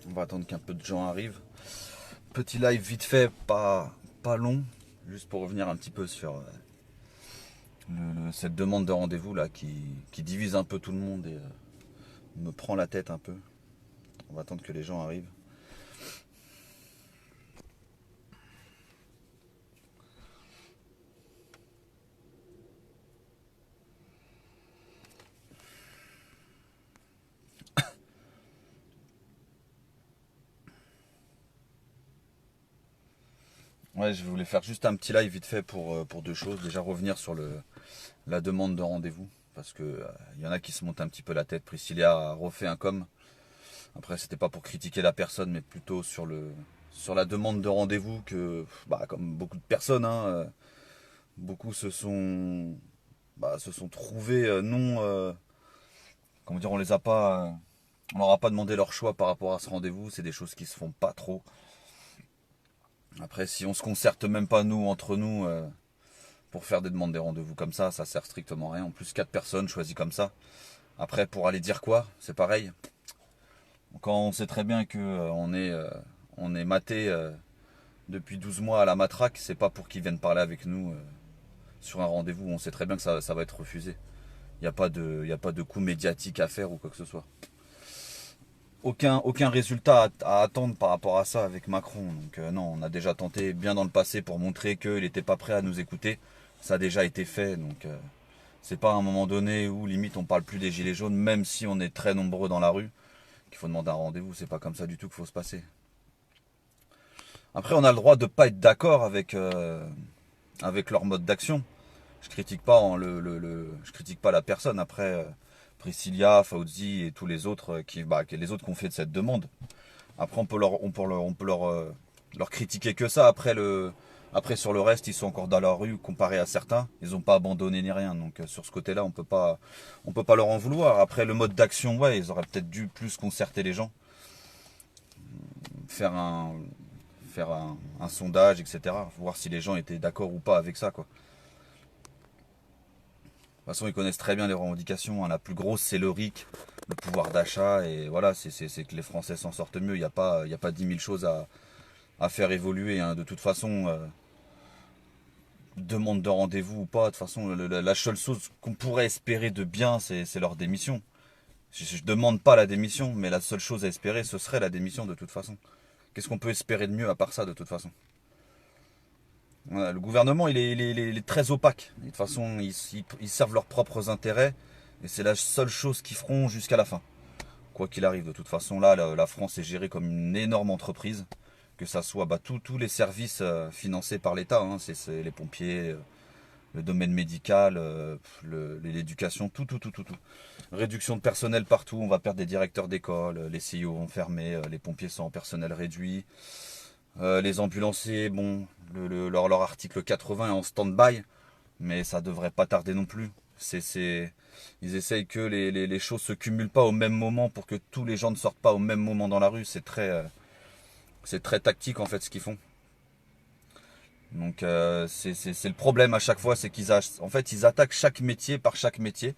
On va attendre qu'un peu de gens arrivent. Petit live vite fait, pas long, juste pour revenir un petit peu sur cette demande de rendez-vous là qui divise un peu tout le monde et me prend la tête un peu. On va attendre que les gens arrivent. Ouais, je voulais faire juste un petit live vite fait pour deux choses. Déjà revenir sur la demande de rendez-vous. Parce que y en a qui se montent un petit peu la tête. Priscilla a refait un com. Après, c'était pas pour critiquer la personne, mais plutôt sur la demande de rendez-vous que, bah, comme beaucoup de personnes, hein, beaucoup se sont trouvés non. Comment dire, on les a pas. On leur a pas demandé leur choix par rapport à ce rendez-vous. C'est des choses qui se font pas trop. Après, si on se concerte même pas nous entre nous pour faire des demandes des rendez-vous comme ça sert strictement à rien. En plus, quatre personnes choisies comme ça. Après, pour aller dire quoi, c'est pareil. Quand on sait très bien que on est maté depuis 12 mois à la matraque, c'est pas pour qu'ils viennent parler avec nous sur un rendez-vous. On sait très bien que ça va être refusé. Y a pas de coup médiatique à faire ou quoi que ce soit. Aucun résultat à attendre par rapport à ça avec Macron. Donc non, on a déjà tenté bien dans le passé pour montrer qu'il n'était pas prêt à nous écouter. Ça a déjà été fait, donc c'est pas à un moment donné où limite on parle plus des gilets jaunes, même si on est très nombreux dans la rue, qu'il faut demander un rendez-vous. C'est pas comme ça du tout qu'il faut se passer. Après, on a le droit de pas être d'accord avec leur mode d'action. Je critique pas je critique pas la personne. Après, Priscilla, Fauzi et tous les autres les autres qui ont fait de cette demande. Après, on peut leur critiquer que ça. Après, sur le reste, ils sont encore dans la rue comparé à certains. Ils n'ont pas abandonné ni rien. Donc, sur ce côté-là, on peut pas leur en vouloir. Après, le mode d'action, ouais, ils auraient peut-être dû plus concerter les gens, faire un, un sondage, etc. Voir si les gens étaient d'accord ou pas avec ça, quoi. De toute façon, ils connaissent très bien les revendications, hein. La plus grosse, c'est le RIC, le pouvoir d'achat. Et voilà, c'est que les Français s'en sortent mieux. Il y a pas 10 000 choses à faire évoluer, hein. De toute façon, demande de rendez-vous ou pas, de toute façon, la seule chose qu'on pourrait espérer de bien, c'est leur démission. Je demande pas la démission, mais la seule chose à espérer, ce serait la démission de toute façon. Qu'est-ce qu'on peut espérer de mieux à part ça, de toute façon? Voilà, le gouvernement, il est très opaque. Et de toute façon, ils servent leurs propres intérêts. Et c'est la seule chose qu'ils feront jusqu'à la fin. Quoi qu'il arrive, de toute façon, là, la France est gérée comme une énorme entreprise. Que ça soit tous les services financés par l'État. Hein, c'est les pompiers, le domaine médical, l'éducation, tout. Réduction de personnel partout. On va perdre des directeurs d'école. Les CIO vont fermer. Les pompiers sont en personnel réduit. Les ambulanciers, bon, leur article 80 est en stand-by, mais ça devrait pas tarder non plus. Ils essayent que les choses se cumulent pas au même moment pour que tous les gens ne sortent pas au même moment dans la rue. C'est très tactique en fait ce qu'ils font. Donc c'est le problème à chaque fois, c'est en fait, ils attaquent chaque métier par chaque métier,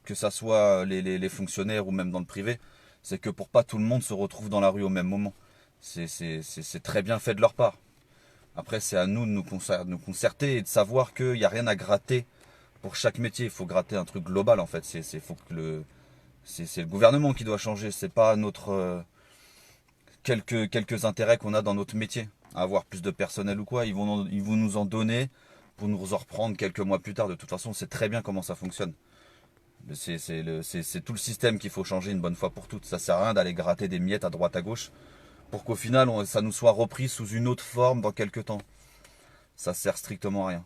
que ça soit les fonctionnaires ou même dans le privé. C'est que pour pas tout le monde se retrouve dans la rue au même moment. C'est très bien fait de leur part. Après, c'est à nous de nous concerter et de savoir qu'il n'y a rien à gratter pour chaque métier. Il faut gratter un truc global en fait. Faut que c'est le gouvernement qui doit changer. C'est pas notre quelques intérêts qu'on a dans notre métier. À avoir plus de personnel ou quoi, ils vont nous en donner pour nous en reprendre quelques mois plus tard. De toute façon, c'est très bien comment ça fonctionne. C'est tout le système qu'il faut changer une bonne fois pour toutes. Ça sert à rien d'aller gratter des miettes à droite à gauche pour qu'au final ça nous soit repris sous une autre forme dans quelques temps. Ça sert strictement à rien.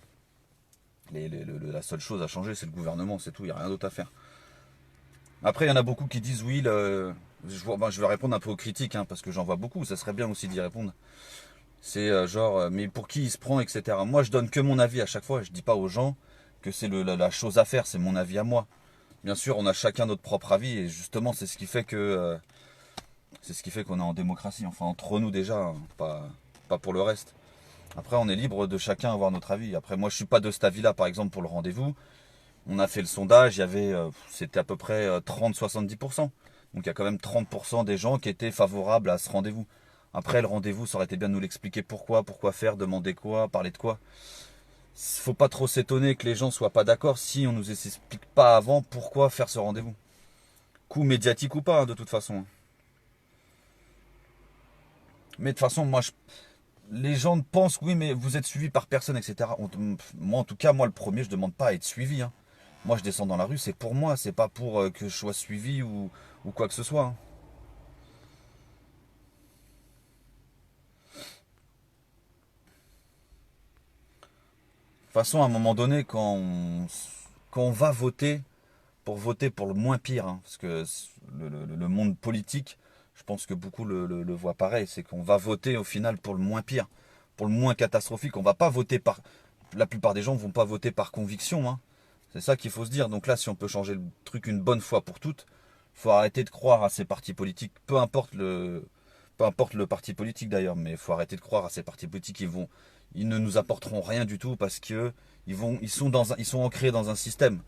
La seule chose à changer, c'est le gouvernement, c'est tout, il n'y a rien d'autre à faire. Après, il y en a beaucoup qui disent oui, je vais répondre un peu aux critiques, hein, parce que j'en vois beaucoup, ça serait bien aussi d'y répondre. C'est mais pour qui il se prend, etc. Moi, je donne que mon avis à chaque fois, je dis pas aux gens que c'est la chose à faire, c'est mon avis à moi. Bien sûr, on a chacun notre propre avis, et justement, c'est ce qui fait qu'on est en démocratie, enfin entre nous déjà, hein, pas pour le reste. Après, on est libre de chacun avoir notre avis. Après, moi, je suis pas de cet avis-là, par exemple, pour le rendez-vous. On a fait le sondage, c'était à peu près 30-70%. Donc il y a quand même 30% des gens qui étaient favorables à ce rendez-vous. Après, le rendez-vous, ça aurait été bien de nous l'expliquer pourquoi faire, demander quoi, parler de quoi. Faut pas trop s'étonner que les gens soient pas d'accord si on nous explique pas avant pourquoi faire ce rendez-vous. Coup médiatique ou pas, hein, de toute façon. Mais de toute façon, les gens pensent que oui, mais vous êtes suivi par personne, etc. Moi, en tout cas, moi, le premier, je demande pas à être suivi, hein. Moi, je descends dans la rue, c'est pour moi, c'est pas pour que je sois suivi ou quoi que ce soit, hein. De toute façon, à un moment donné, quand on va voter pour le moins pire, hein, parce que le monde politique, je pense que beaucoup le voient pareil, c'est qu'on va voter au final pour le moins pire, pour le moins catastrophique. On va pas voter par... La plupart des gens ne vont pas voter par conviction, hein. C'est ça qu'il faut se dire. Donc là, si on peut changer le truc une bonne fois pour toutes, faut arrêter de croire à ces partis politiques, peu importe le parti politique d'ailleurs, mais il faut arrêter de croire à ces partis politiques. Ils ne nous apporteront rien du tout parce que ils sont ancrés dans un système.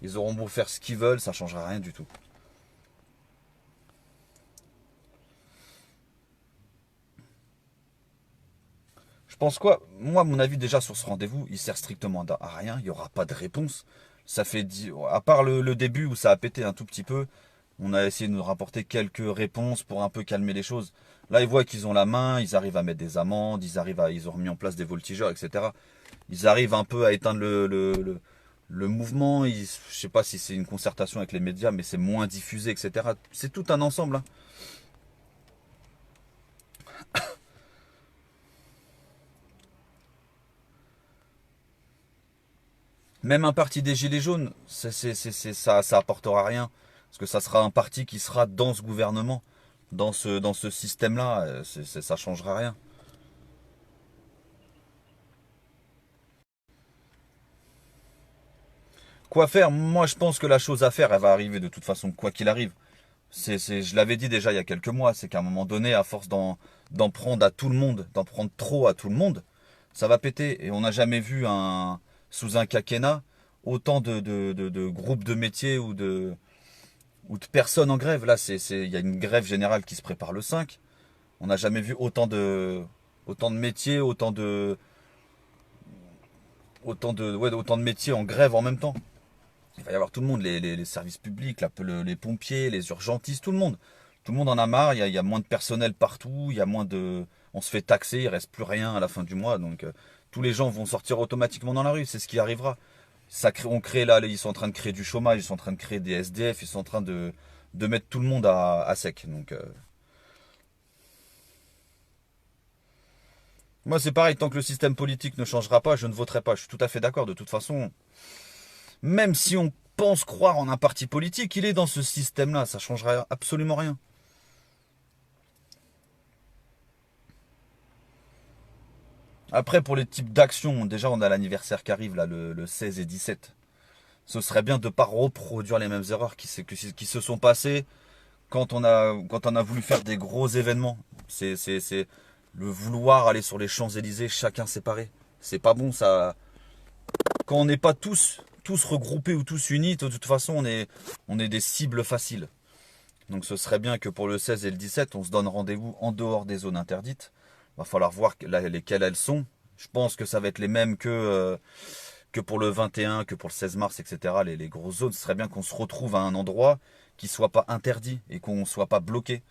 Ils auront beau faire ce qu'ils veulent, ça changera rien du tout. Je pense quoi? Moi, mon avis déjà sur ce rendez-vous, il sert strictement à rien. Il n'y aura pas de réponse. Ça fait à part le début où ça a pété un tout petit peu, on a essayé de nous rapporter quelques réponses pour un peu calmer les choses. Là, ils voient qu'ils ont la main, ils arrivent à mettre des amendes, ils ont remis en place des voltigeurs, etc. Ils arrivent un peu à éteindre le mouvement. Je sais pas si c'est une concertation avec les médias, mais c'est moins diffusé, etc. C'est tout un ensemble, hein. Même un parti des Gilets jaunes, ça apportera rien. Parce que ça sera un parti qui sera dans ce gouvernement, dans ce système-là. Ça changera rien. Quoi faire? Moi, je pense que la chose à faire, elle va arriver de toute façon, quoi qu'il arrive. Je l'avais dit déjà il y a quelques mois, c'est qu'à un moment donné, à force d'en prendre à tout le monde, d'en prendre trop à tout le monde, ça va péter. Et on n'a jamais vu sous un quinquennat autant de groupes de métiers ou de personnes en grève. Là, il y a une grève générale qui se prépare le 5. On n'a jamais vu autant de métiers, autant de métiers en grève en même temps. Il va y avoir tout le monde, les services publics, les pompiers, les urgentistes, tout le monde. Tout le monde en a marre, il y a moins de personnel partout, il y a moins de... On se fait taxer, il reste plus rien à la fin du mois, donc tous les gens vont sortir automatiquement dans la rue, c'est ce qui arrivera. On crée là, ils sont en train de créer du chômage, ils sont en train de créer des SDF, ils sont en train de mettre tout le monde à sec. Donc moi c'est pareil, tant que le système politique ne changera pas, je ne voterai pas. Je suis tout à fait d'accord. De toute façon, même si on pense croire en un parti politique, il est dans ce système-là, ça changera absolument rien. Après, pour les types d'actions, déjà on a l'anniversaire qui arrive là, le 16 et 17. Ce serait bien de ne pas reproduire les mêmes erreurs qui se sont passées quand on a voulu faire des gros événements. C'est le vouloir aller sur les Champs-Élysées, chacun séparé. C'est pas bon, ça. Quand on n'est pas tous regroupés ou tous unis, de toute façon, on est des cibles faciles. Donc ce serait bien que pour le 16 et le 17, on se donne rendez-vous en dehors des zones interdites. Il va falloir voir lesquelles elles sont. Je pense que ça va être les mêmes que pour le 21, que pour le 16 mars, etc. Les grosses zones. Ce serait bien qu'on se retrouve à un endroit qui ne soit pas interdit et qu'on ne soit pas bloqué.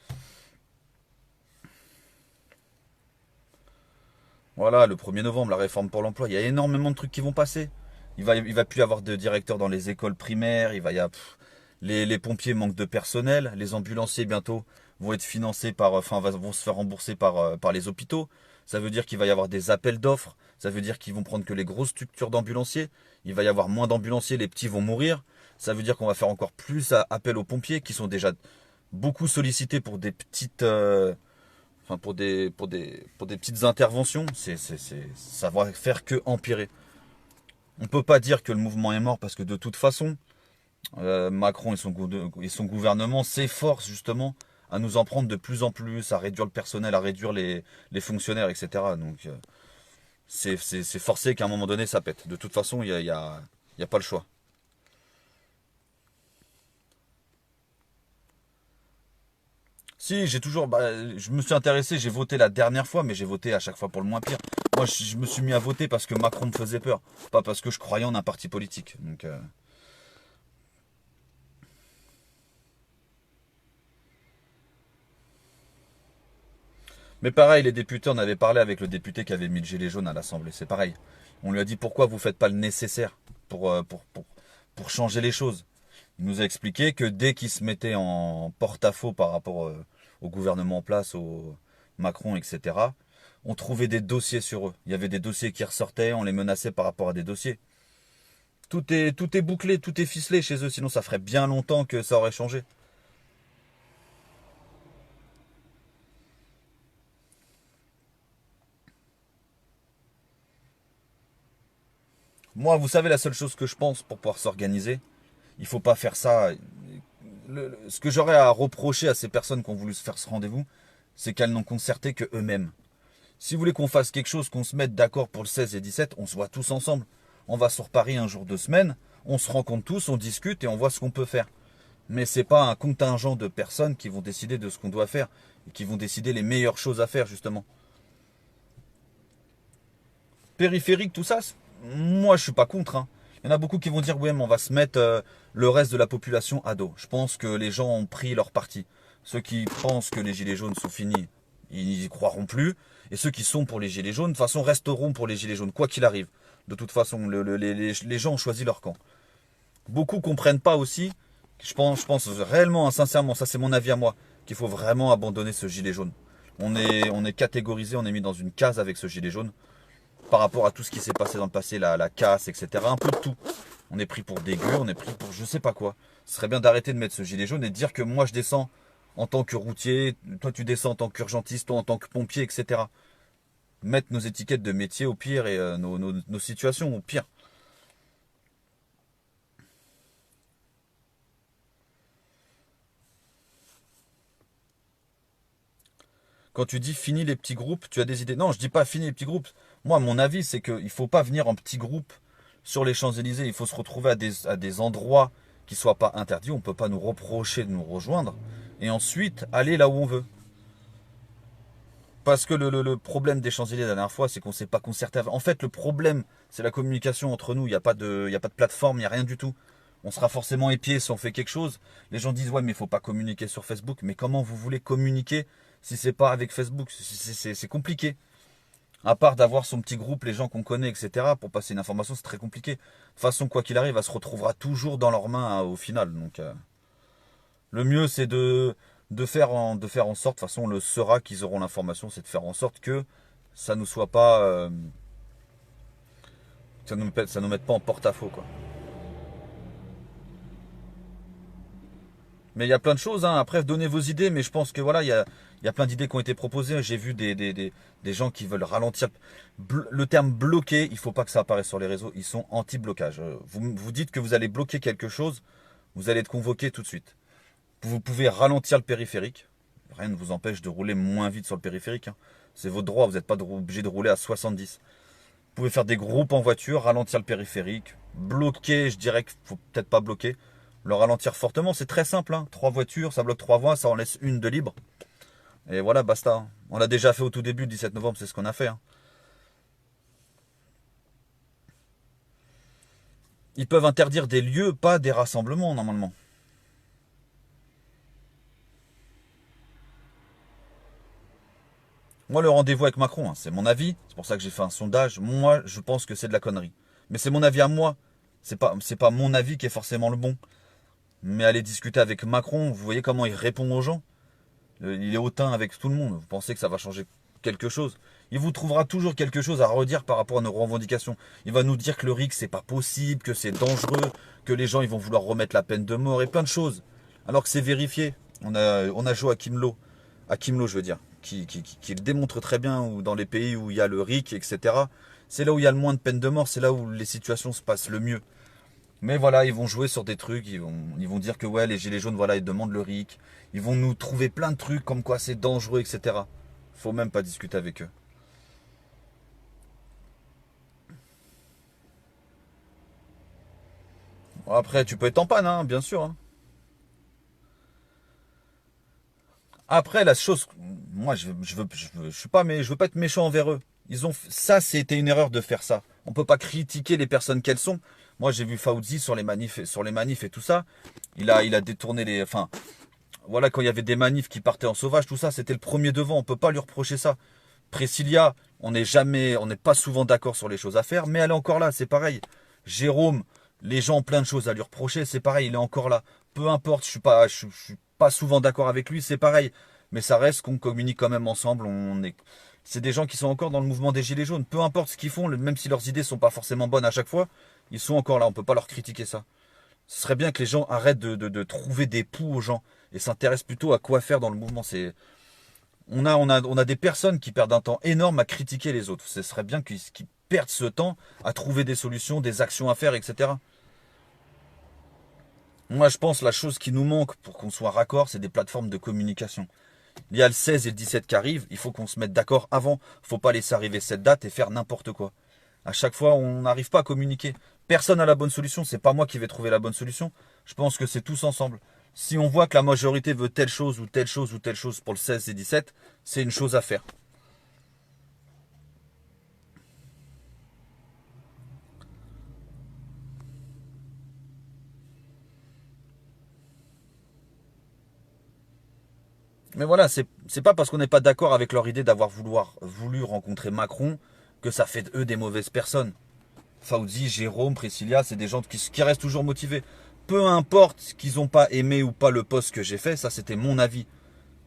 Voilà, le 1er novembre, la réforme pour l'emploi. Il y a énormément de trucs qui vont passer. Il va plus y avoir de directeurs dans les écoles primaires. Les pompiers manquent de personnel. Les ambulanciers bientôt vont être financés vont se faire rembourser par les hôpitaux. Ça veut dire qu'il va y avoir des appels d'offres. Ça veut dire qu'ils vont prendre que les grosses structures d'ambulanciers. Il va y avoir moins d'ambulanciers. Les petits vont mourir. Ça veut dire qu'on va faire encore plus appel aux pompiers qui sont déjà beaucoup sollicités pour des petites, pour des petites interventions. Ça va faire que empirer. On peut pas dire que le mouvement est mort parce que de toute façon, Macron et son gouvernement s'efforcent justement à nous en prendre de plus en plus, à réduire le personnel, à réduire les fonctionnaires, etc. Donc c'est forcé qu'à un moment donné ça pète. De toute façon, il y a pas le choix. Si, j'ai toujours, je me suis intéressé, j'ai voté la dernière fois, mais j'ai voté à chaque fois pour le moins pire. Moi, je me suis mis à voter parce que Macron me faisait peur, pas parce que je croyais en un parti politique. Donc, mais pareil, les députés, on avait parlé avec le député qui avait mis le gilet jaune à l'Assemblée, c'est pareil. On lui a dit pourquoi vous faites pas le nécessaire pour changer les choses. Il nous a expliqué que dès qu'il se mettait en porte-à-faux par rapport au gouvernement en place, au Macron, etc., on trouvait des dossiers sur eux. Il y avait des dossiers qui ressortaient, on les menaçait par rapport à des dossiers. Tout est bouclé, tout est ficelé chez eux, sinon ça ferait bien longtemps que ça aurait changé. Moi, vous savez, la seule chose que je pense pour pouvoir s'organiser, il faut pas faire ça. Ce que j'aurais à reprocher à ces personnes qui ont voulu se faire ce rendez-vous, c'est qu'elles n'ont concerté que eux-mêmes. Si vous voulez qu'on fasse quelque chose, qu'on se mette d'accord pour le 16 et 17, on se voit tous ensemble. On va sur Paris un jour de semaine, on se rencontre tous, on discute et on voit ce qu'on peut faire. Mais c'est pas un contingent de personnes qui vont décider de ce qu'on doit faire et qui vont décider les meilleures choses à faire justement. Périphérique, tout ça, moi je suis pas contre, hein. Il y en a beaucoup qui vont dire oui mais on va se mettre le reste de la population à dos. Je pense que les gens ont pris leur parti. Ceux qui pensent que les gilets jaunes sont finis, ils n'y croiront plus. Et ceux qui sont pour les gilets jaunes, de toute façon resteront pour les gilets jaunes, quoi qu'il arrive. De toute façon, les gens ont choisi leur camp. Beaucoup comprennent pas aussi, je pense réellement, hein, sincèrement, ça c'est mon avis à moi, qu'il faut vraiment abandonner ce gilet jaune. On est catégorisé, on est mis dans une case avec ce gilet jaune par rapport à tout ce qui s'est passé dans le passé, la casse, etc. Un peu de tout. On est pris pour des gueux, on est pris pour je sais pas quoi. Ce serait bien d'arrêter de mettre ce gilet jaune et de dire que moi je descends en tant que routier, toi tu descends en tant qu'urgentiste, toi en tant que pompier, etc. Mettre nos étiquettes de métier au pire et nos situations au pire. Quand tu dis fini les petits groupes, tu as des idées. Non, je dis pas fini les petits groupes. Moi, mon avis, c'est qu'il ne faut pas venir en petits groupes sur les Champs-Élysées. Il faut se retrouver à des endroits qui ne soient pas interdits. On ne peut pas nous reprocher de nous rejoindre. Et ensuite, aller là où on veut. Parce que le problème des Champs-Élysées la dernière fois, c'est qu'on ne s'est pas concerté. En fait, le problème, c'est la communication entre nous. Il y a pas de plateforme, il n'y a rien du tout. On sera forcément épié si on fait quelque chose. Les gens disent ouais mais il faut pas communiquer sur Facebook. Mais comment vous voulez communiquer si c'est pas avec Facebook? C'est compliqué. À part d'avoir son petit groupe, les gens qu'on connaît, etc. Pour passer une information, c'est très compliqué. De toute façon, quoi qu'il arrive, elle se retrouvera toujours dans leurs mains hein, au final. Donc le mieux c'est de faire en sorte, de toute façon on le saura qu'ils auront l'information, c'est de faire en sorte que ça ne soit pas ça nous mette pas en porte-à-faux quoi. Mais il y a plein de choses, hein. Après, donnez vos idées, mais je pense que voilà, il y a plein d'idées qui ont été proposées. J'ai vu des gens qui veulent ralentir. Le terme bloquer, il ne faut pas que ça apparaisse sur les réseaux. Ils sont anti-blocage. Vous dites que vous allez bloquer quelque chose, vous allez être convoqué tout de suite. Vous pouvez ralentir le périphérique. Rien ne vous empêche de rouler moins vite sur le périphérique, hein. C'est votre droit, vous n'êtes pas obligé de rouler à 70. Vous pouvez faire des groupes en voiture, ralentir le périphérique. Bloquer, je dirais qu'il faut peut-être pas bloquer. Le ralentir fortement, c'est très simple, hein. Trois voitures, ça bloque trois voies, ça en laisse une de libre. Et voilà, basta, hein. On l'a déjà fait au tout début, le 17 novembre, c'est ce qu'on a fait, hein. Ils peuvent interdire des lieux, pas des rassemblements, normalement. Moi, le rendez-vous avec Macron, hein, c'est mon avis. C'est pour ça que j'ai fait un sondage. Moi, je pense que c'est de la connerie. Mais c'est mon avis à moi. C'est pas mon avis qui est forcément le bon. Mais aller discuter avec Macron, vous voyez comment il répond aux gens. Il est hautain avec tout le monde. Vous pensez que ça va changer quelque chose? Il vous trouvera toujours quelque chose à redire par rapport à nos revendications. Il va nous dire que le RIC c'est pas possible, que c'est dangereux, que les gens ils vont vouloir remettre la peine de mort et plein de choses. Alors que c'est vérifié. On a Joachim Low, Hakim Low je veux dire, qui le démontre très bien où dans les pays où il y a le RIC, etc. C'est là où il y a le moins de peine de mort, c'est là où les situations se passent le mieux. Mais voilà, ils vont jouer sur des trucs, ils vont dire que ouais, les gilets jaunes, voilà, ils demandent le RIC. Ils vont nous trouver plein de trucs comme quoi c'est dangereux, etc. Faut même pas discuter avec eux. Bon, après, tu peux être en panne, hein, bien sûr, hein. Après, la chose, moi, je suis pas, mais je veux pas être méchant envers eux. Ça, c'était une erreur de faire ça. On peut pas critiquer les personnes qu'elles sont. Moi, j'ai vu Fauzi sur les manifs et tout ça. Il a détourné les, enfin, voilà, quand il y avait des manifs qui partaient en sauvage, tout ça, c'était le premier devant. On peut pas lui reprocher ça. Priscilla, on n'est pas souvent d'accord sur les choses à faire, mais elle est encore là, c'est pareil. Jérôme, les gens ont plein de choses à lui reprocher, c'est pareil, il est encore là. Peu importe, je suis pas souvent d'accord avec lui, c'est pareil. Mais ça reste qu'on communique quand même ensemble, c'est des gens qui sont encore dans le mouvement des Gilets jaunes. Peu importe ce qu'ils font, même si leurs idées sont pas forcément bonnes à chaque fois, ils sont encore là, on peut pas leur critiquer ça. Ce serait bien que les gens arrêtent de trouver des poux aux gens et s'intéressent plutôt à quoi faire dans le mouvement. On a des personnes qui perdent un temps énorme à critiquer les autres. Ce serait bien qu'ils perdent ce temps à trouver des solutions, des actions à faire, etc. Moi, je pense que la chose qui nous manque pour qu'on soit raccord, c'est des plateformes de communication. Il y a le 16 et le 17 qui arrivent, il faut qu'on se mette d'accord avant. Faut pas laisser arriver cette date et faire n'importe quoi. À chaque fois, on n'arrive pas à communiquer. Personne n'a la bonne solution, c'est pas moi qui vais trouver la bonne solution. Je pense que c'est tous ensemble. Si on voit que la majorité veut telle chose ou telle chose ou telle chose pour le 16 et 17, c'est une chose à faire. Mais voilà, c'est pas parce qu'on n'est pas d'accord avec leur idée voulu rencontrer Macron que ça fait d'eux des mauvaises personnes. Fauzi, Jérôme, Priscilla, c'est des gens qui restent toujours motivés. Peu importe qu'ils n'ont pas aimé ou pas le post que j'ai fait, ça c'était mon avis.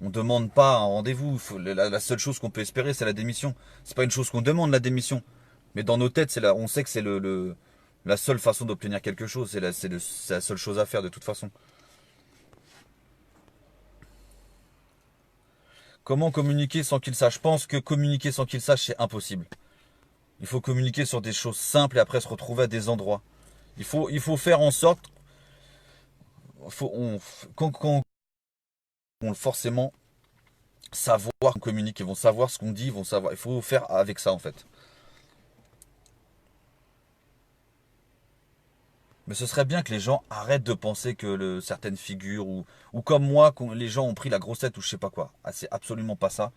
On ne demande pas un rendez-vous. La seule chose qu'on peut espérer, c'est la démission. C'est pas une chose qu'on demande, la démission. Mais dans nos têtes, on sait que c'est la seule façon d'obtenir quelque chose. C'est la seule chose à faire de toute façon. Comment communiquer sans qu'il sache? Je pense que communiquer sans qu'il sache, c'est impossible. Il faut communiquer sur des choses simples et après se retrouver à des endroits. Il faut faire en sorte, faut, on, qu'on forcément savoir qu'on communique, ils vont savoir ce qu'on dit, ils vont savoir. Il faut faire avec ça en fait. Mais ce serait bien que les gens arrêtent de penser que certaines figures ou comme moi, les gens ont pris la grossette ou je sais pas quoi. Ah, c'est absolument pas ça.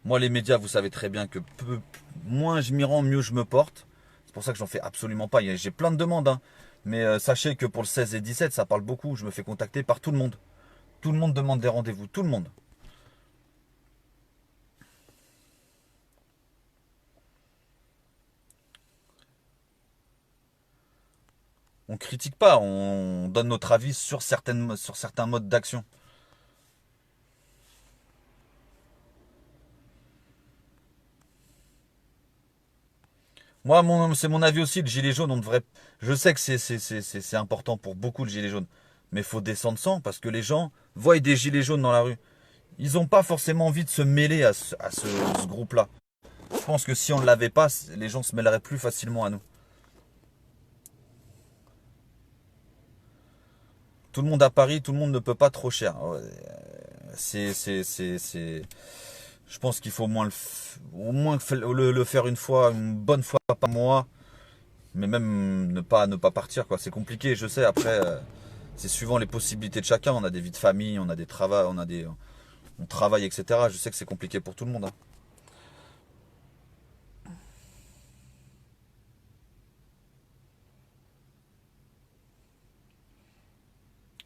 Moi, les médias, vous savez très bien que moins je m'y rends, mieux je me porte. C'est pour ça que j'en fais absolument pas. J'ai plein de demandes, hein. Mais sachez que pour le 16 et 17, ça parle beaucoup. Je me fais contacter par tout le monde. Tout le monde demande des rendez-vous. Tout le monde. On critique pas, on donne notre avis sur certains modes d'action. Moi, c'est mon avis aussi. Le gilet jaune, on devrait. Je sais que c'est important pour beaucoup le gilet jaune, mais il faut descendre sans parce que les gens voient des gilets jaunes dans la rue. Ils n'ont pas forcément envie de se mêler à ce groupe-là. Je pense que si on ne l'avait pas, les gens se mêleraient plus facilement à nous. Tout le monde à Paris, tout le monde ne peut pas trop cher. Ouais, c'est. Je pense qu'il faut au moins le faire une fois, une bonne fois par mois, mais même ne pas partir quoi. C'est compliqué, je sais. Après, c'est suivant les possibilités de chacun. On a des vies de famille, on a des travaux, on travaille, etc. Je sais que c'est compliqué pour tout le monde, hein.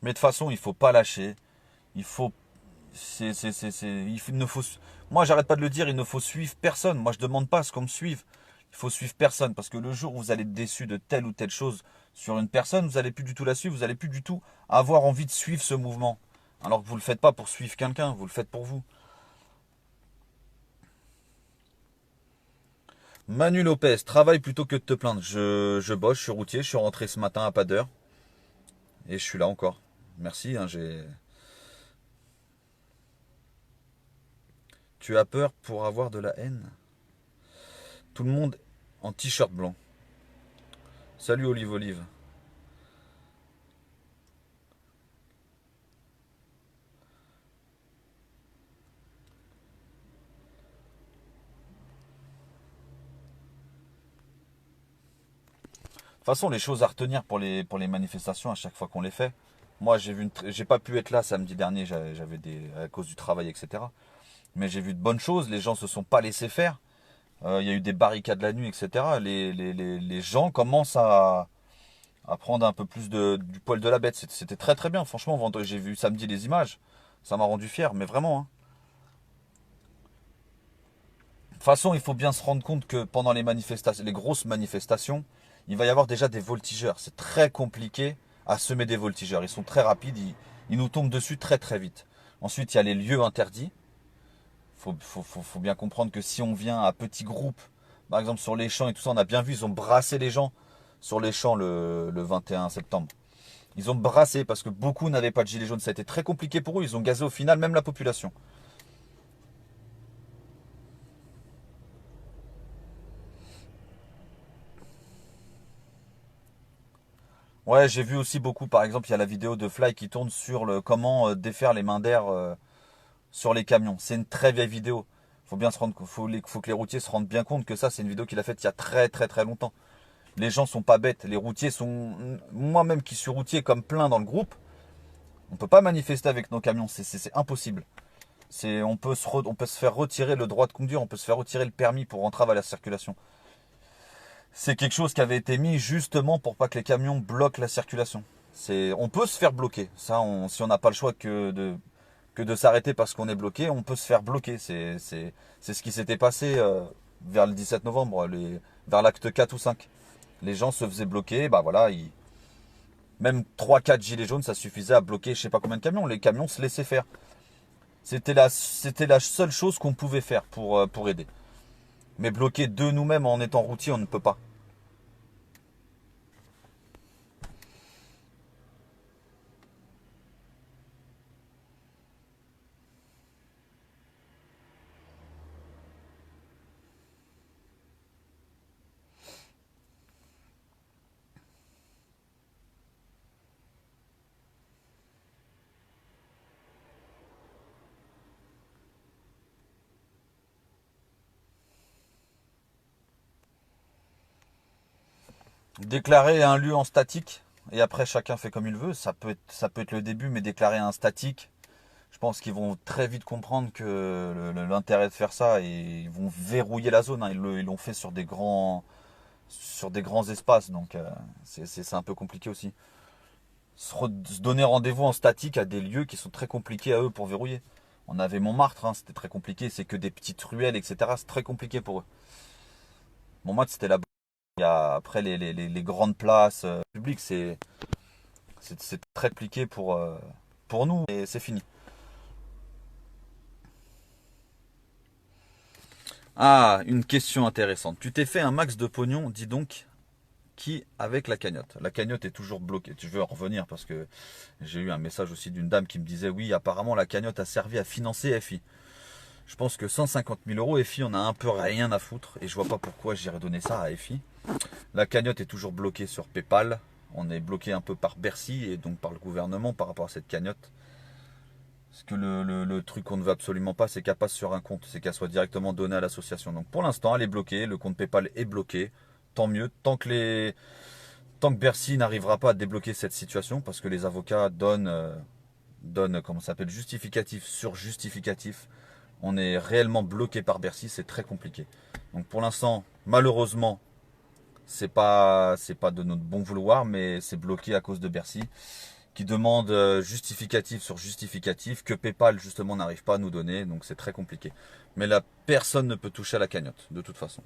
Mais de toute façon, il faut pas lâcher. Il faut, il ne faut, moi j'arrête pas de le dire, il ne faut suivre personne. Moi je demande pas à ce qu'on me suive. Il faut suivre personne parce que le jour où vous allez être déçu de telle ou telle chose sur une personne, vous allez plus du tout la suivre, vous allez plus du tout avoir envie de suivre ce mouvement. Alors que vous le faites pas pour suivre quelqu'un, vous le faites pour vous. Manu Lopez, travaille plutôt que de te plaindre. Je bosse, je suis routier, je suis rentré ce matin à pas d'heure et je suis là encore. Merci, hein, tu as peur pour avoir de la haine. Tout le monde en t-shirt blanc. Salut Olive Olive. De toute façon, les choses à retenir pour les manifestations à chaque fois qu'on les fait, Moi, j'ai pas pu être là samedi dernier, j'avais à cause du travail, etc. Mais j'ai vu de bonnes choses, les gens se sont pas laissés faire. Il y a eu des barricades la nuit, etc. Les gens commencent à prendre un peu plus du poil de la bête. C'était très très bien, franchement. J'ai vu samedi les images, ça m'a rendu fier, mais vraiment, hein. De toute façon, il faut bien se rendre compte que pendant les manifestations, les grosses manifestations, il va y avoir déjà des voltigeurs. C'est très compliqué à semer des voltigeurs. Ils sont très rapides, ils nous tombent dessus très très vite. Ensuite, il y a les lieux interdits. Faut bien comprendre que si on vient à petits groupes, par exemple sur les champs et tout ça, on a bien vu, ils ont brassé les gens sur les champs le 21 septembre. Ils ont brassé parce que beaucoup n'avaient pas de gilet jaune. Ça a été très compliqué pour eux. Ils ont gazé au final même la population. Ouais, j'ai vu aussi beaucoup. Par exemple, il y a la vidéo de Fly qui tourne sur le comment défaire les mains d'air sur les camions. C'est une très vieille vidéo. Faut bien se rendre, faut que les routiers se rendent bien compte que ça, c'est une vidéo qu'il a faite il y a très très très longtemps. Les gens sont pas bêtes. Les routiers sont, moi-même qui suis routier comme plein dans le groupe, on peut pas manifester avec nos camions. C'est impossible. On peut se faire retirer le droit de conduire, on peut se faire retirer le permis pour entrave à la circulation. C'est quelque chose qui avait été mis justement pour pas que les camions bloquent la circulation. On peut se faire bloquer. Ça, si on n'a pas le choix que de s'arrêter parce qu'on est bloqué, on peut se faire bloquer. C'est ce qui s'était passé vers le 17 novembre, vers l'acte 4 ou 5. Les gens se faisaient bloquer, bah voilà, même 3-4 gilets jaunes, ça suffisait à bloquer je sais pas combien de camions. Les camions se laissaient faire. C'était la seule chose qu'on pouvait faire pour aider. Mais bloquer de nous-mêmes en étant routier, on ne peut pas. Déclarer un lieu en statique, et après chacun fait comme il veut, ça peut être le début, mais déclarer un statique, je pense qu'ils vont très vite comprendre que l'intérêt de faire ça, et ils vont verrouiller la zone, hein. Ils l'ont fait sur des grands espaces, donc c'est un peu compliqué aussi. Se donner rendez-vous en statique à des lieux qui sont très compliqués à eux pour verrouiller. On avait Montmartre, hein, c'était très compliqué, c'est que des petites ruelles, etc. C'est très compliqué pour eux. Montmartre, c'était là-bas. Après les grandes places publiques, c'est très compliqué pour nous et c'est fini. Ah, une question intéressante. Tu t'es fait un max de pognon, dis donc, qui avec la cagnotte? La cagnotte est toujours bloquée. Tu veux en revenir parce que j'ai eu un message aussi d'une dame qui me disait oui, apparemment la cagnotte a servi à financer FI. Je pense que 150 000 euros, FI, on a un peu rien à foutre et je vois pas pourquoi j'irais donner ça à FI. La cagnotte est toujours bloquée sur PayPal. On est bloqué un peu par Bercy et donc par le gouvernement par rapport à cette cagnotte. Parce que le truc qu'on ne veut absolument pas, c'est qu'elle passe sur un compte, c'est qu'elle soit directement donnée à l'association. Donc pour l'instant, elle est bloquée, le compte PayPal est bloqué. Tant mieux, tant que Bercy n'arrivera pas à débloquer cette situation, parce que les avocats donnent comment ça s'appelle, justificatif sur justificatif. On est réellement bloqué par Bercy, c'est très compliqué. Donc pour l'instant, malheureusement, c'est pas de notre bon vouloir, mais c'est bloqué à cause de Bercy, qui demande justificatif sur justificatif, que PayPal justement n'arrive pas à nous donner, donc c'est très compliqué. Mais là, personne ne peut toucher à la cagnotte, de toute façon.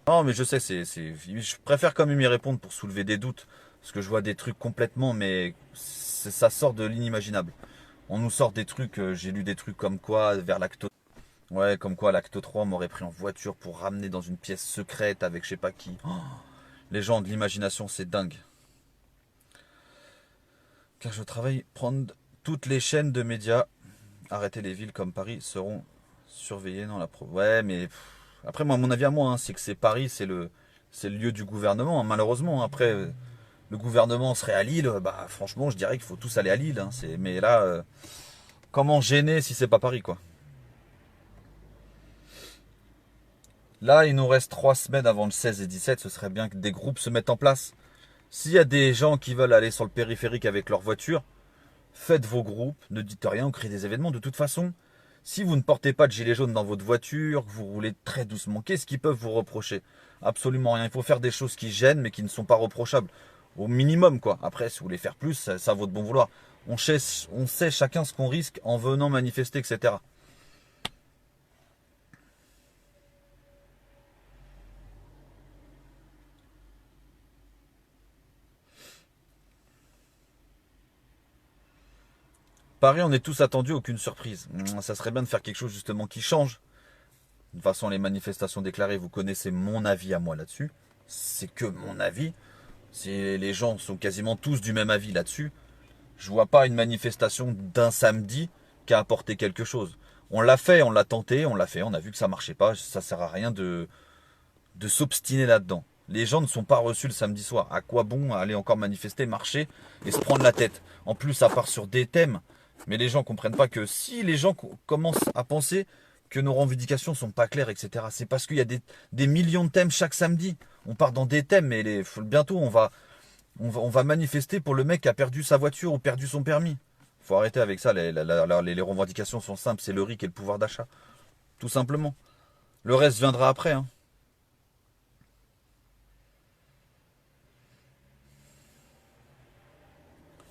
Non, mais je sais, je préfère quand même y répondre pour soulever des doutes, parce que je vois des trucs complètement, mais ça sort de l'inimaginable. On nous sort des trucs, j'ai lu des trucs comme quoi, vers l'acte... Ouais, comme quoi l'acte 3 m'aurait pris en voiture pour ramener dans une pièce secrète avec je sais pas qui. Oh, les gens ont de l'imagination, c'est dingue. Car je travaille prendre toutes les chaînes de médias. Arrêter les villes comme Paris seront surveillées dans la pro. Ouais, mais après moi, mon avis à moi, hein, c'est que c'est Paris, c'est le lieu du gouvernement. Hein, malheureusement, après le gouvernement serait à Lille, bah franchement, je dirais qu'il faut tous aller à Lille. Hein, mais là, comment gêner si c'est pas Paris, quoi. Là, il nous reste 3 semaines avant le 16 et 17. Ce serait bien que des groupes se mettent en place. S'il y a des gens qui veulent aller sur le périphérique avec leur voiture, faites vos groupes, ne dites rien, ou créez des événements. De toute façon, si vous ne portez pas de gilet jaune dans votre voiture, que vous roulez très doucement, qu'est-ce qu'ils peuvent vous reprocher? Absolument rien. Il faut faire des choses qui gênent, mais qui ne sont pas reprochables. Au minimum, quoi. Après, si vous voulez faire plus, ça vaut de bon vouloir. On sait chacun ce qu'on risque en venant manifester, etc. Paris, on est tous attendus, aucune surprise. Ça serait bien de faire quelque chose justement qui change. De toute façon, les manifestations déclarées, vous connaissez mon avis à moi là-dessus. C'est que mon avis. Si les gens sont quasiment tous du même avis là-dessus, je vois pas une manifestation d'un samedi qui a apporté quelque chose. On l'a fait, on l'a tenté, on l'a fait, on a vu que ça marchait pas. Ça sert à rien de s'obstiner là-dedans. Les gens ne sont pas reçus le samedi soir. À quoi bon aller encore manifester, marcher et se prendre la tête? En plus, ça part sur des thèmes. Mais les gens comprennent pas que si les gens commencent à penser que nos revendications sont pas claires, etc., c'est parce qu'il y a des millions de thèmes chaque samedi. On part dans des thèmes, mais bientôt on va manifester pour le mec qui a perdu sa voiture ou perdu son permis. Faut arrêter avec ça. Les revendications sont simples, c'est le RIC et le pouvoir d'achat. Tout simplement. Le reste viendra après, hein.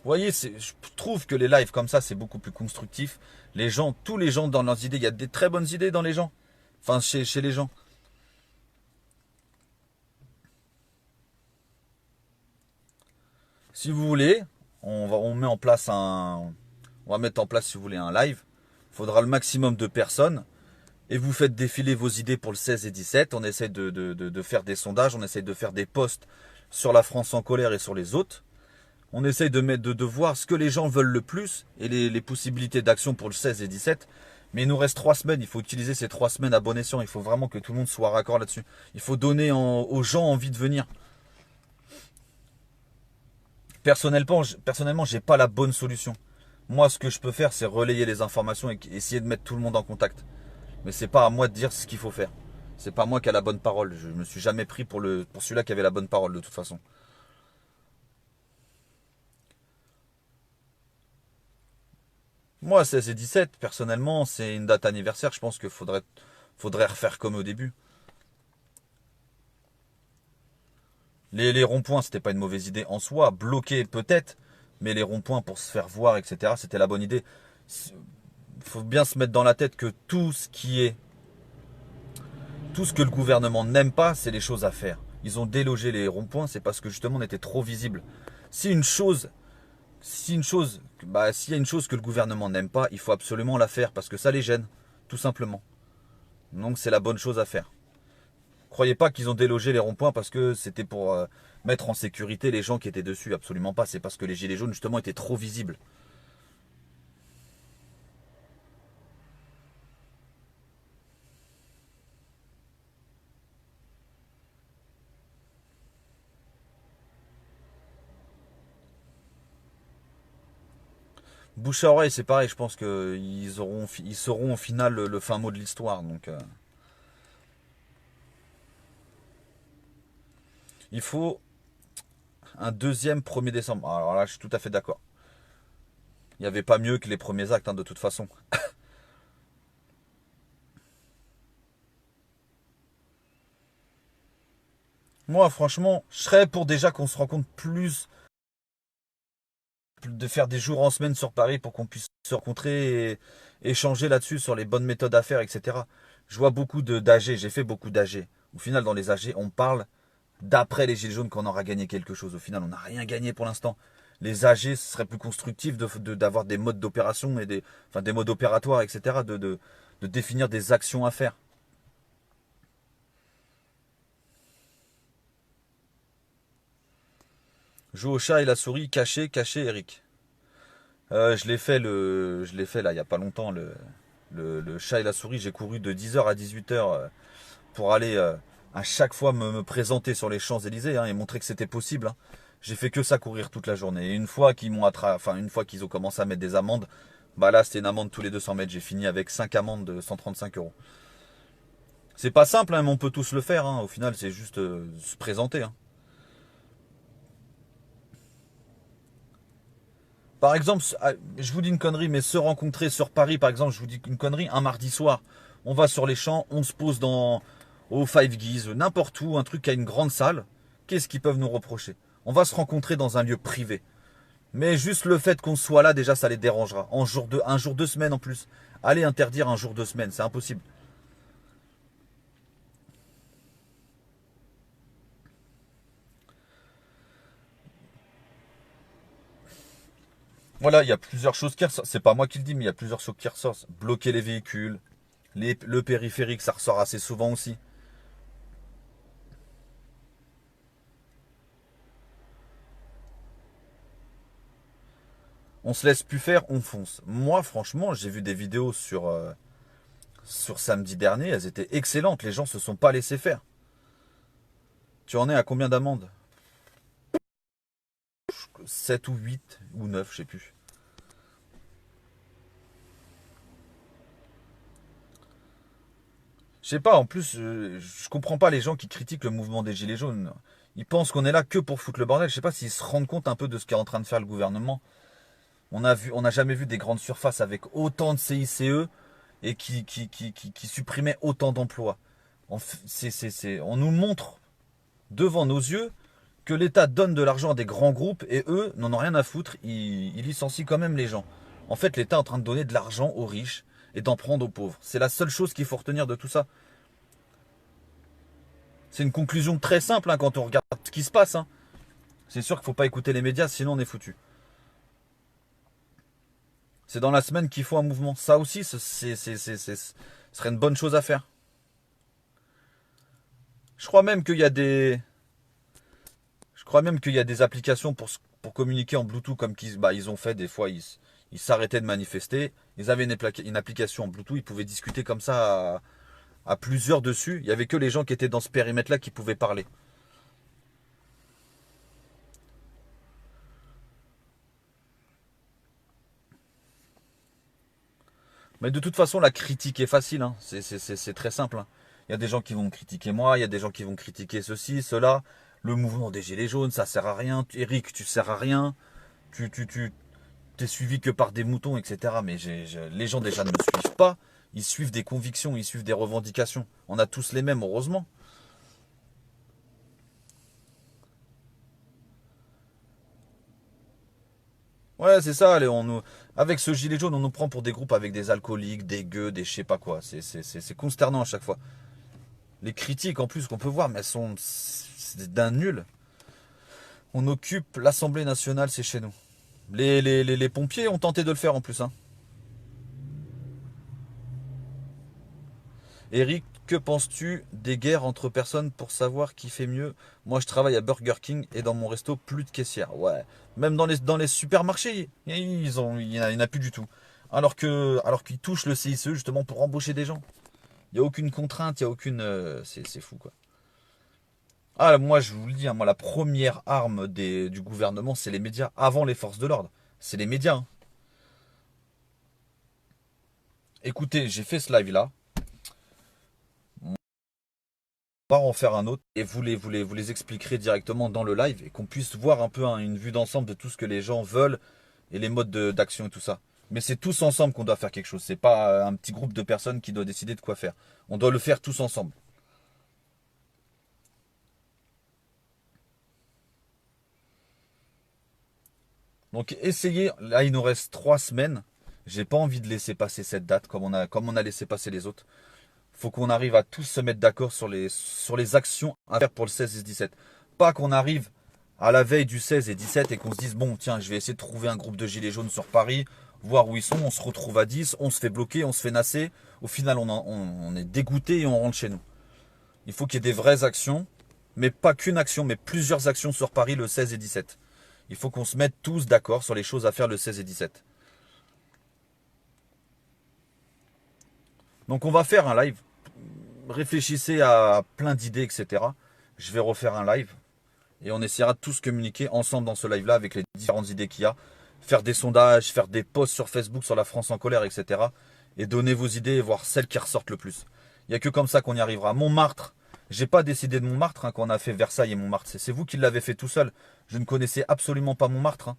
Vous voyez, je trouve que les lives comme ça, c'est beaucoup plus constructif. Les gens, tous les gens dans leurs idées, il y a des très bonnes idées dans les gens. Enfin, chez les gens. Si vous voulez, on met en place on va mettre en place, si vous voulez, un live. Il faudra le maximum de personnes. Et vous faites défiler vos idées pour le 16 et 17. On essaie de faire des sondages, on essaie de faire des posts sur la France en colère et sur les autres. On essaye de voir ce que les gens veulent le plus et les possibilités d'action pour le 16 et 17. Mais il nous reste 3 semaines. Il faut utiliser ces 3 semaines à bon escient. Il faut vraiment que tout le monde soit raccord là-dessus. Il faut donner aux gens envie de venir. Personnellement, j'ai pas la bonne solution. Moi, ce que je peux faire, c'est relayer les informations et essayer de mettre tout le monde en contact. Mais c'est pas à moi de dire ce qu'il faut faire. C'est pas moi qui a la bonne parole. Je me suis jamais pris pour celui-là qui avait la bonne parole de toute façon. Moi, 16 et 17, personnellement, c'est une date anniversaire. Je pense qu'il faudrait refaire comme au début. Les ronds-points, c'était pas une mauvaise idée en soi. Bloquer peut-être, mais les ronds-points pour se faire voir, etc., c'était la bonne idée. Il faut bien se mettre dans la tête que tout ce que le gouvernement n'aime pas, c'est les choses à faire. Ils ont délogé les ronds-points, c'est parce que justement on était trop visible. Si une chose, s'il y a une chose que le gouvernement n'aime pas, il faut absolument la faire parce que ça les gêne, tout simplement. Donc c'est la bonne chose à faire. Croyez pas qu'ils ont délogé les ronds-points parce que c'était pour mettre en sécurité les gens qui étaient dessus. Absolument pas. C'est parce que les gilets jaunes justement étaient trop visibles. Bouche à oreille, c'est pareil. Je pense ils sauront au final le fin mot de l'histoire. Donc il faut un deuxième 1er décembre. Alors là, je suis tout à fait d'accord. Il n'y avait pas mieux que les premiers actes, hein, de toute façon. Moi, franchement, je serais pour déjà qu'on se rencontre plus, de faire des jours en semaine sur Paris pour qu'on puisse se rencontrer et échanger là-dessus sur les bonnes méthodes à faire, etc. Je vois beaucoup d'AG, j'ai fait beaucoup d'AG. Au final, dans les AG, on parle d'après les Gilets jaunes qu'on aura gagné quelque chose. Au final, on n'a rien gagné pour l'instant. Les AG, ce serait plus constructif d'avoir des modes d'opération et des modes opératoires, etc. De définir des actions à faire. Joue au chat et la souris, caché, Eric. Je l'ai fait là, il y a pas longtemps, le chat et la souris. J'ai couru de 10h à 18h pour aller à chaque fois me présenter sur les Champs-Élysées, hein, et montrer que c'était possible, hein. J'ai fait que ça courir toute la journée. Et une fois qu'ils ont commencé à mettre des amendes, bah là c'était une amende tous les 200 mètres. J'ai fini avec 5 amendes de 135 euros. C'est pas simple, hein, mais on peut tous le faire, hein. Au final, c'est juste se présenter, hein. Par exemple, je vous dis une connerie, mais se rencontrer sur Paris, par exemple, je vous dis une connerie, un mardi soir, on va sur les champs, on se pose au Five Guys, n'importe où, un truc qui a une grande salle. Qu'est-ce qu'ils peuvent nous reprocher? On va se rencontrer dans un lieu privé. Mais juste le fait qu'on soit là, déjà, ça les dérangera. Un jour, 2 semaines en plus. Allez interdire un jour, 2 semaines, c'est impossible. Voilà, il y a plusieurs choses qui ressortent. C'est pas moi qui le dis, mais il y a plusieurs choses qui ressortent. Bloquer les véhicules, le périphérique, ça ressort assez souvent aussi. On se laisse plus faire, on fonce. Moi, franchement, j'ai vu des vidéos sur samedi dernier, elles étaient excellentes. Les gens se sont pas laissés faire. Tu en es à combien d'amendes? 7 ou 8 ou 9, je sais plus. Je sais pas, en plus, je comprends pas les gens qui critiquent le mouvement des Gilets jaunes. Ils pensent qu'on est là que pour foutre le bordel. Je sais pas s'ils se rendent compte un peu de ce qu'est en train de faire le gouvernement. On n'a jamais vu des grandes surfaces avec autant de CICE et qui supprimaient autant d'emplois. On nous montre devant nos yeux que l'État donne de l'argent à des grands groupes et eux n'en ont rien à foutre, ils licencient quand même les gens. En fait, l'État est en train de donner de l'argent aux riches et d'en prendre aux pauvres. C'est la seule chose qu'il faut retenir de tout ça. C'est une conclusion très simple hein, quand on regarde ce qui se passe. Hein. C'est sûr qu'il ne faut pas écouter les médias, sinon on est foutu. C'est dans la semaine qu'il faut un mouvement. Ça aussi, ce serait une bonne chose à faire. Je crois même qu'il y a des, je crois même qu'il y a des applications pour communiquer en Bluetooth comme ils ont fait des fois. Ils s'arrêtaient de manifester. Ils avaient une application en Bluetooth. Ils pouvaient discuter comme ça à plusieurs dessus. Il n'y avait que les gens qui étaient dans ce périmètre-là qui pouvaient parler. Mais de toute façon, la critique est facile. Hein. C'est très simple. Hein. Il y a des gens qui vont me critiquer moi. Il y a des gens qui vont critiquer ceci, cela. Le mouvement des Gilets jaunes, ça sert à rien. Eric, tu sers à rien. Tu t'es suivi que par des moutons, etc. Mais les gens déjà ne me suivent pas. Ils suivent des convictions, ils suivent des revendications. On a tous les mêmes, heureusement. Ouais, c'est ça. Avec ce gilet jaune, on nous prend pour des groupes avec des alcooliques, des gueux, des je sais pas quoi. C'est consternant à chaque fois. Les critiques, en plus, qu'on peut voir, mais elles sont d'un nul. On occupe l'Assemblée nationale, c'est chez nous. Les pompiers ont tenté de le faire en plus. Hein. Eric, que penses-tu des guerres entre personnes pour savoir qui fait mieux? Moi, je travaille à Burger King et dans mon resto, plus de caissières. Ouais. Même dans les supermarchés, il n'y en a plus du tout. Alors qu'ils touchent le CICE justement pour embaucher des gens. Il n'y a aucune contrainte, il n'y a aucune. C'est fou quoi. Ah, moi, je vous le dis, hein, moi, la première arme du gouvernement, c'est les médias avant les forces de l'ordre. C'est les médias. Hein. Écoutez, j'ai fait ce live là. On va en faire un autre et vous les expliquerez directement dans le live et qu'on puisse voir un peu hein, une vue d'ensemble de tout ce que les gens veulent et les modes d'action et tout ça. Mais c'est tous ensemble qu'on doit faire quelque chose. C'est pas un petit groupe de personnes qui doit décider de quoi faire. On doit le faire tous ensemble. Donc essayez. Là, il nous reste 3 semaines. J'ai pas envie de laisser passer cette date comme on a laissé passer les autres. Faut qu'on arrive à tous se mettre d'accord sur les actions à faire pour le 16 et 17. Pas qu'on arrive à la veille du 16 et 17 et qu'on se dise bon tiens je vais essayer de trouver un groupe de gilets jaunes sur Paris, voir où ils sont, on se retrouve à 10, on se fait bloquer, on se fait nasser, au final on est dégoûté et on rentre chez nous. Il faut qu'il y ait des vraies actions, mais pas qu'une action, mais plusieurs actions sur Paris le 16 et 17. Il faut qu'on se mette tous d'accord sur les choses à faire le 16 et 17. Donc on va faire un live. Réfléchissez à plein d'idées, etc. Je vais refaire un live et on essaiera de tous communiquer ensemble dans ce live-là avec les différentes idées qu'il y a. Faire des sondages, faire des posts sur Facebook sur la France en colère, etc. Et donner vos idées et voir celles qui ressortent le plus. Il n'y a que comme ça qu'on y arrivera. Montmartre, j'ai pas décidé de Montmartre hein, quand on a fait Versailles et Montmartre. C'est vous qui l'avez fait tout seul. Je ne connaissais absolument pas Montmartre. Hein.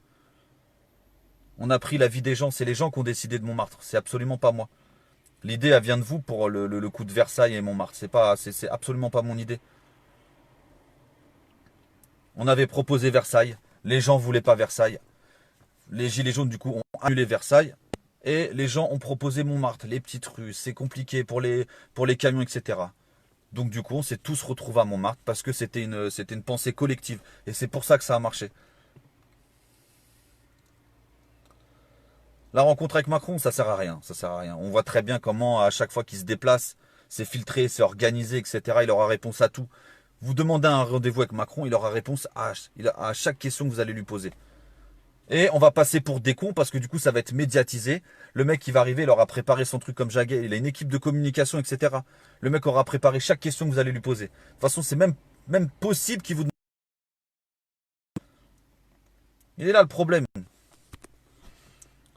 On a pris la vie des gens. C'est les gens qui ont décidé de Montmartre. C'est absolument pas moi. L'idée, elle vient de vous pour le coup de Versailles et Montmartre. C'est absolument pas mon idée. On avait proposé Versailles. Les gens voulaient pas Versailles. Les gilets jaunes, du coup, ont annulé Versailles. Et les gens ont proposé Montmartre, les petites rues. C'est compliqué pour les camions, etc. Donc du coup, on s'est tous retrouvés à Montmartre parce que c'était une pensée collective. Et c'est pour ça que ça a marché. La rencontre avec Macron, ça sert à rien. Ça sert à rien. On voit très bien comment, à chaque fois qu'il se déplace, c'est filtré, c'est organisé, etc. Il aura réponse à tout. Vous demandez un rendez-vous avec Macron, il aura réponse à chaque question que vous allez lui poser. Et on va passer pour des cons parce que du coup ça va être médiatisé. Le mec qui va arriver, il aura préparé son truc comme Jaguet, il a une équipe de communication, etc. Le mec aura préparé chaque question que vous allez lui poser. De toute façon, c'est même possible qu'il vous demande. Il est là le problème.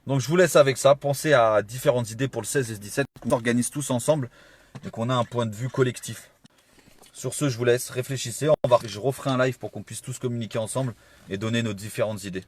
Donc je vous laisse avec ça. Pensez à différentes idées pour le 16 et le 17. On organise tous ensemble et qu'on a un point de vue collectif. Sur ce, je vous laisse. Réfléchissez. Je referai un live pour qu'on puisse tous communiquer ensemble et donner nos différentes idées.